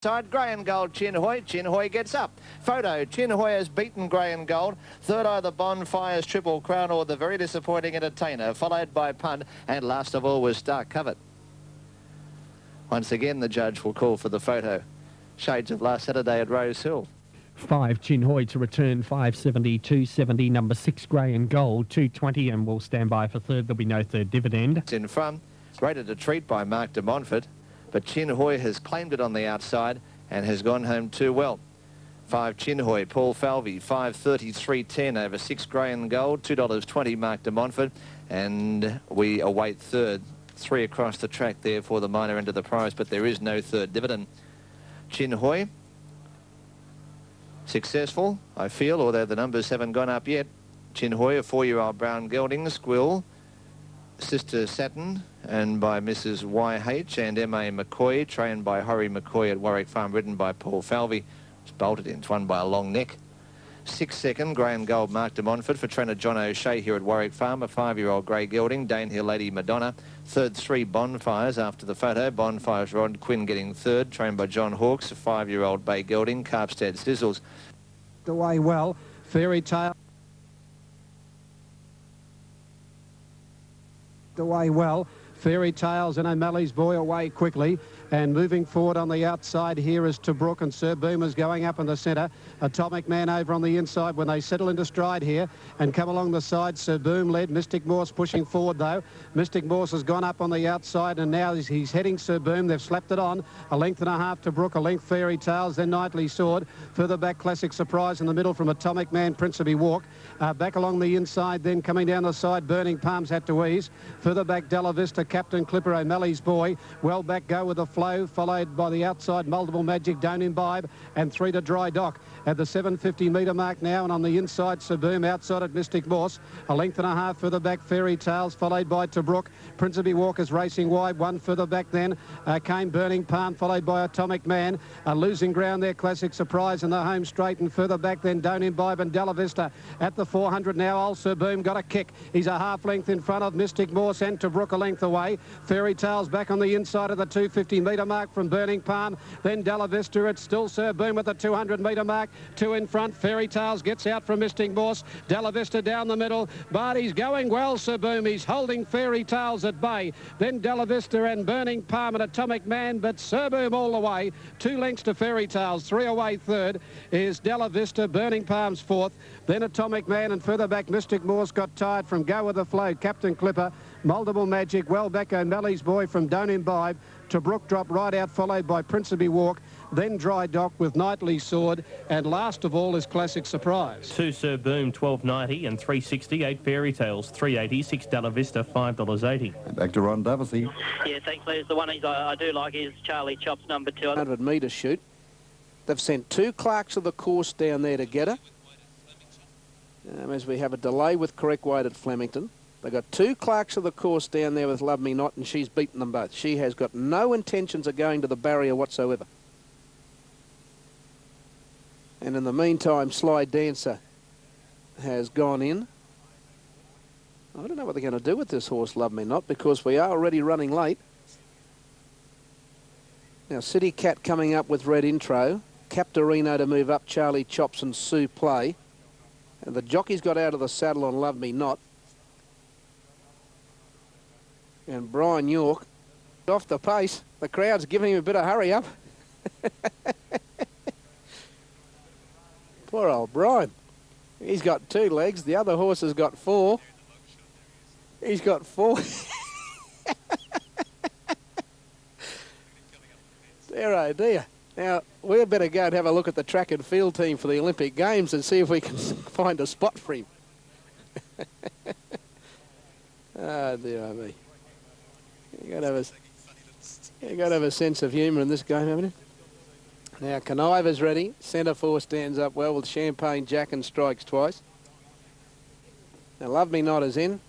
Side, Grey and Gold, Chin Hoi. Chin Hoi gets up. Photo, Chin Hoi has beaten Grey and Gold. Third eye, the Bonfires, Triple Crown, or the very disappointing Entertainer, followed by Punt, and last of all was Stark Covet. Once again, the judge will call for the photo. Shades of last Saturday at Rose Hill. 5, Chin Hoi to return, 570, 270. Number 6, Grey and Gold, 220, and we'll stand by for third. There'll be no third dividend. It's in front, rated a treat by Mark de Montfort, but Chin Hoi has claimed it on the outside and has gone home too well. 5, Chin Hoi, Paul Falvey, 5:33.10 over 6, Grey and Gold, $2.20, Mark de Montfort, and we await third. 3 across the track there for the minor end of the prize, but there is no third dividend. Chin Hoi, successful, I feel, although the numbers haven't gone up yet. Chin Hoi, a 4-year-old brown gelding, Squill, Sister Saturn, and by Mrs. YH and M.A. McCoy, trained by Horry McCoy at Warwick Farm, ridden by Paul Falvey. It's bolted in, it's won by a long neck. 6 second, Grey and Gold, Mark de Montfort for trainer John O'Shea here at Warwick Farm, a 5-year-old grey gelding, Danehill Lady Madonna. Third, 3 Bonfires after the photo. Bonfires Rod Quinn getting third, trained by John Hawkes, a 5-year-old bay gelding, Carpstead Sizzles. Away well, Fairy Tale. Away well, Fairy Tales and O'Malley's Boy away quickly, and moving forward on the outside here is Tobruk, and Sir Boom is going up in the centre. Atomic Man over on the inside when they settle into stride here and come along the side. Sir Boom led, Mystic Morse pushing forward though. Mystic Morse has gone up on the outside and now he's heading Sir Boom. They've slapped it on. A length and a half Tobruk, a length Fairy Tales, then Knightly Sword. Further back Classic Surprise in the middle from Atomic Man, Principe Walk. Back along the inside then coming down the side, Burning Palms had to ease. Further back Della Vista, Captain Clipper, O'Malley's Boy. Well back Go with the Flow, followed by the outside Multiple Magic, Don't Imbibe, and 3 to Dry Dock at the 750 metre mark now, and on the inside Sir Boom, outside at Mystic Morse. A length and a half further back Fairy Tales, followed by Tobruk. Principe Walker's racing wide. 1 further back then came Burning Palm, followed by Atomic Man. Losing ground there, Classic Surprise in the home straight, and further back then Don't Imbibe and Della Vista at the 400 now. Old Sir Boom got a kick. He's a half length in front of Mystic Morse and Tobruk a length away. Fairy Tales back on the inside of the 250 metre mark from Burning Palm. Then Della Vista, it's still Sir Boom at the 200 metre mark. 2 in front. Fairy Tales gets out from Mystic Morse. Della Vista down the middle. But he's going well, Sir Boom. He's holding Fairy Tales at bay. Then Della Vista and Burning Palm and Atomic Man, but Sir Boom all the way. 2 lengths to Fairy Tales. 3 away third is Della Vista. Burning Palm's fourth. Then Atomic Man, and further back Mystic Morse got tired from Go with the Flow. Captain Clipper, Multiple Magic, well back O'Malley's Boy from Don't Imbibe. Tobruk dropped right out, followed by Principe Walk, then Dry Dock with Knightly Sword, and last of all is Classic Surprise. 2 Sir Boom, $12.90 and $3.60. 8 Fairy Tales, $3.80. 6 Della Vista, $5.80. Back to Ron Davison. Yeah, thanks, Les. The one I do like is Charlie Chops, number 2. 100 metre shoot. They've sent 2 clerks of the course down there to get her. As we have a delay with correct weight at Flemington. They've got 2 clerks of the course down there with Love Me Not, and she's beaten them both. She has got no intentions of going to the barrier whatsoever. And in the meantime, Sly Dancer has gone in. I don't know what they're going to do with this horse, Love Me Not, because we are already running late. Now, City Cat coming up with Red Intro. Captorino to move up, Charlie Chops and Sue Play. And the jockey's got out of the saddle on Love Me Not. And Brian York off the pace. The crowd's giving him a bit of hurry up. Poor old Brian. He's got 2 legs. The other horse has got 4. He's got 4. Dear, oh dear. Now, we better go and have a look at the track and field team for the Olympic Games and see if we can find a spot for him. Oh, dear, oh me. You've got to have a sense of humour in this game, haven't you? Now, Conniver's ready. Centre 4 stands up well with Champagne Jack and strikes twice. Now, Love Me Not is in.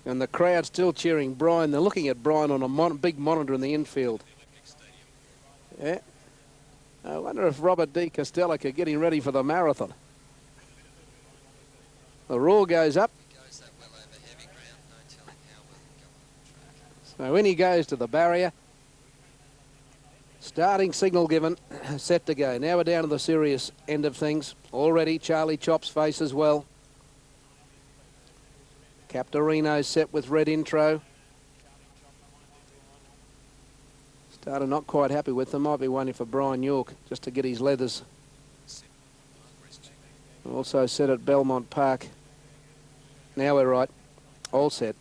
And the crowd still cheering Brian. They're looking at Brian on a big monitor in the infield. Yeah. I wonder if Robert D. Castellic are getting ready for the marathon. The roar goes up. So in he goes to the barrier. Starting signal given, set to go. Now we're down to the serious end of things. Already Charlie Chop's face as well. Captorino set with red intro. Starter not quite happy with them. Might be waiting for Brian York just to get his leathers. Also set at Belmont Park. Now we're right. All set.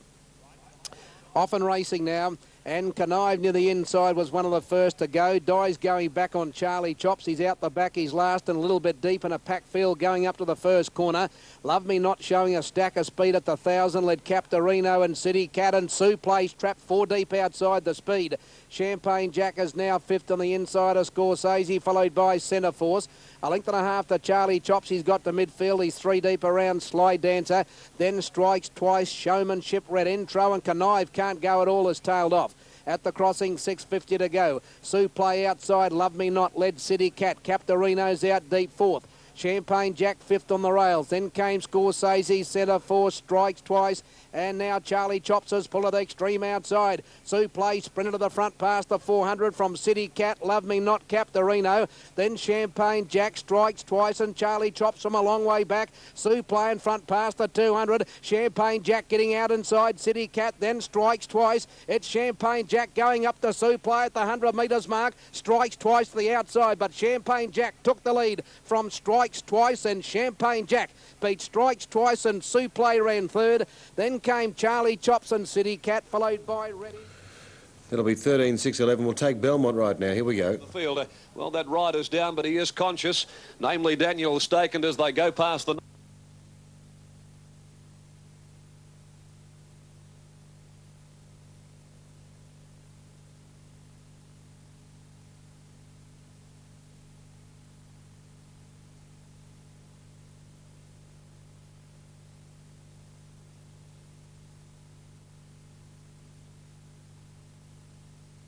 Off and racing now. And Connive near the inside was one of the first to go. Dye's going back on Charlie Chops. He's out the back. He's last and a little bit deep in a pack field going up to the first corner. Love Me Not showing a stack of speed at the 1,000. Led Captorino and City Cat and Sue Place trapped 4 deep outside the speed. Champagne Jack is now fifth on the inside of Scorsese, followed by Centre Force. A length and a half to Charlie Chops. He's got to midfield. He's 3 deep around Slide Dancer. Then Strikes Twice, Showmanship, Red Intro, and Connive Can't Go At All is tailed off. At the crossing, 6.50 to go. Sue Play outside, Love Me Not led City Cat. Captorino's out deep fourth. Champagne Jack fifth on the rails. Then came Scorsese, Centre Force, Strikes Twice. And now Charlie Chops has pulled at the extreme outside. Sue Play sprinted to the front past the 400 from City Cat, Love Me Not, Captorino. Then Champagne Jack, Strikes Twice, and Charlie Chops from a long way back. Sue Play in front past the 200. Champagne Jack getting out inside City Cat, then Strikes Twice. It's Champagne Jack going up to Sue Play at the 100 metres mark. Strikes Twice to the outside, but Champagne Jack took the lead from Strikes Twice, and Champagne Jack beat Strikes Twice, and Sue Play ran third. Then came Charlie Chops and City Cat, followed by Ready. It'll be 13-6-11. We'll take Belmont right now. Here we go. Fielder. Well, that rider's down, but he is conscious, namely Daniel Staken, as they go past the...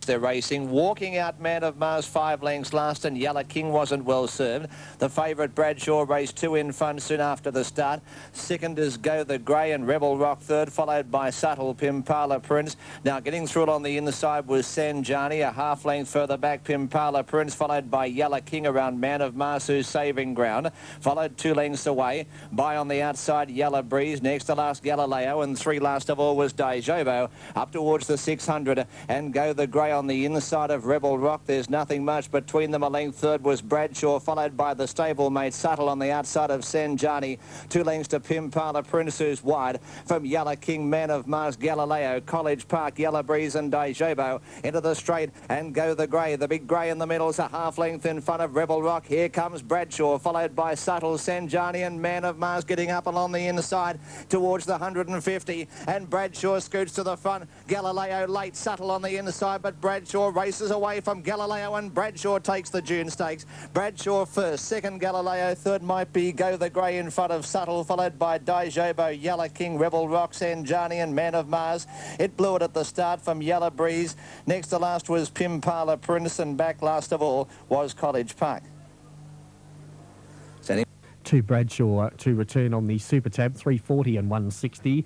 They're racing. Walking out Man of Mars 5 lengths last, and Yellow King wasn't well served. The favourite Bradshaw raced 2 in front soon after the start. Second is Go the Grey and Rebel Rock third, followed by Subtle Pimpala Prince. Now getting through it on the inside was Sanjani, a half length further back Pimpala Prince, followed by Yellow King around Man of Mars, who's saving ground. Followed 2 lengths away by on the outside Yellow Breeze, next to last Galileo, and 3 last of all was Dejobo. Up towards the 600 and Go the Grey on the inside of Rebel Rock. There's nothing much between them. A length third was Bradshaw, followed by the stablemate Subtle on the outside of Sanjani. 2 lengths to Pimpala Prince, who's wide from Yellow King, Man of Mars, Galileo, College Park, Yellow Breeze and Dejobo into the straight and Go the Grey. The big grey in the middle is a half length in front of Rebel Rock. Here comes Bradshaw, followed by Subtle, Sanjani and Man of Mars getting up along the inside towards the 150, and Bradshaw scoots to the front. Galileo late, Subtle on the inside, but Bradshaw races away from Galileo, and Bradshaw takes the June Stakes. Bradshaw first, second Galileo, third might be Go the Grey in front of Subtle, followed by Dejobo, Yellow King, Rebel Rock, Sanjani and Man of Mars. It blew it at the start from Yellow Breeze. Next to last was Pimpala Prince, and back last of all was College Park. To Bradshaw to return on the Super Tab, 340 and 160.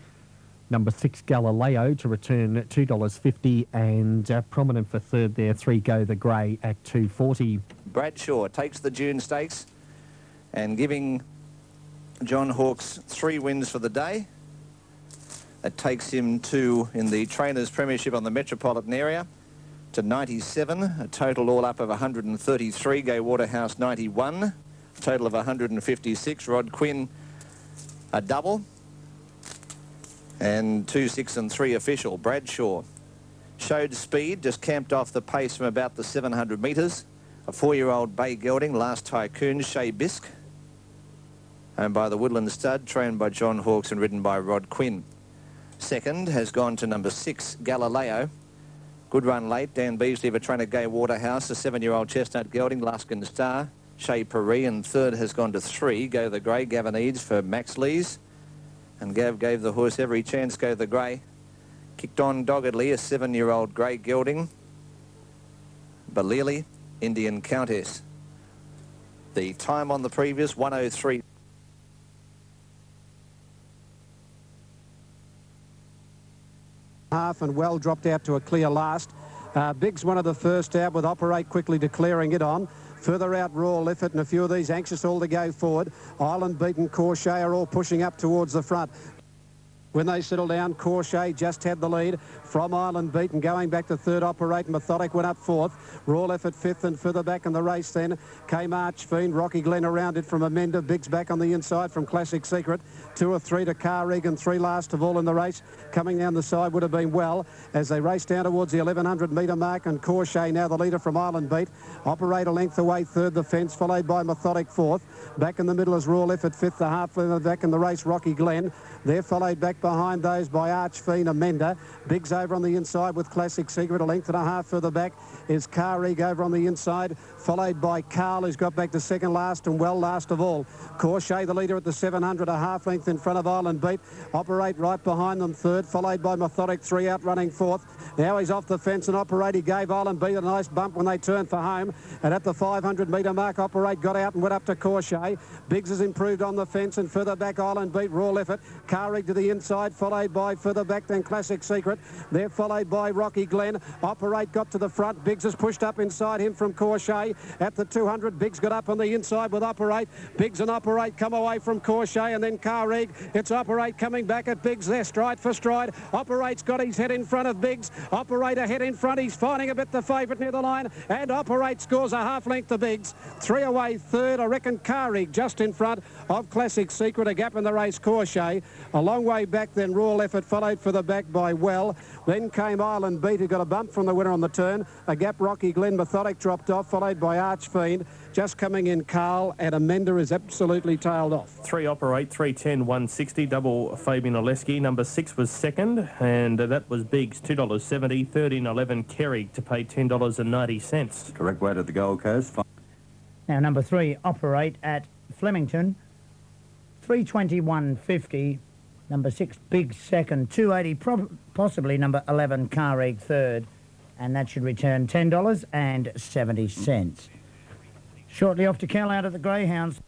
Number 6 Galileo to return $2.50, and prominent for third there, 3 Go the Grey at 240. Bradshaw takes the June Stakes and giving John Hawkes 3 wins for the day. That takes him to, in the Trainers' Premiership on the Metropolitan area, to 97, a total all up of 133. Gay Waterhouse 91, a total of 156. Rod Quinn a double. And 2, 6 and 3 official. Bradshaw showed speed, just camped off the pace from about the 700 metres. A 4-year-old bay gelding, Last Tycoon, Shea Bisque, owned by the Woodland Stud, trained by John Hawkes and ridden by Rod Quinn. Second has gone to number 6 Galileo. Good run late. Dan Beasley of a trainer, Gay Waterhouse, a 7-year-old chestnut gelding, Luskin Star, Shea Paris, and third has gone to 3 Go the Grey, Gavin Eads for Max Lees. And Gav gave the horse every chance. Go the Grey kicked on doggedly, a 7-year-old grey gelding, Balili, Indian Countess. The time on the previous, 1:03. Half and well dropped out to a clear last. Biggs one of the first out with Operate quickly declaring it on. Further out, Royal Effort, and a few of these anxious all to go forward. Island Beaten, Corchet are all pushing up towards the front. When they settle down, Corchet just had the lead from Island Beaten. Going back to third, Operate. Methodic went up fourth. Royal Effort fifth, and further back in the race then came Archfiend. Rocky Glen around it from Amenda. Biggs back on the inside from Classic Secret. 2 or 3 to Carrig, and 3 last of all in the race. Coming down the side would have been Well as they race down towards the 1100 metre mark, and Corchet now the leader from Island Beat. Operate a length away third, the fence, followed by Methodic fourth. Back in the middle is Royal Effort fifth, the half back in the race, Rocky Glen. They're followed back behind those by Archfiend, Amenda. Biggs over on the inside with Classic Secret. A length and a half further back is Carrig over on the inside, followed by Carl, who's got back to second last, and Well last of all. Corchet the leader at the 700, a half length in front of Island Beat. Operate right behind them third, followed by Methodic, 3 out running fourth. Now he's off the fence, and Operate, he gave Island Beat a nice bump when they turned for home. And at the 500 metre mark, Operate got out and went up to Corchet. Biggs has improved on the fence, and further back Island Beat, Royal Effort. Carrig to the inside, followed by further back then Classic Secret. They're followed by Rocky Glen. Operate got to the front. Biggs has pushed up inside him from Corchet. At the 200, Biggs got up on the inside with Operate. Biggs and Operate come away from Corchet, and then Carrig. It's Operate coming back at Biggs there, stride for stride. Operate's got his head in front of Biggs. Operate ahead in front. He's finding a bit the favourite near the line, and Operate scores a half length to Biggs. 3 away third, I reckon Carrig just in front of Classic Secret. A gap in the race, Corchet. A long way back then, Royal Effort, followed for the back by Well. Then came Island Beat, who got a bump from the winner on the turn. A gap, Rocky Glen. Methodic dropped off, followed by Archfiend. Just coming in, Carl, and Amenda is absolutely tailed off. 3 Operate, 310, 160, double Fabian Oleski. Number 6 was second, and that was Biggs, $2.70, 13.11 Kerry to pay $10.90. Correct way to the Gold Coast. Now, number 3, Operate at Flemington, 321.50. Number 6, Biggs second, 280, possibly number 11, Carrig third, and that should return $10.70. Shortly off to Cal out of the Greyhounds.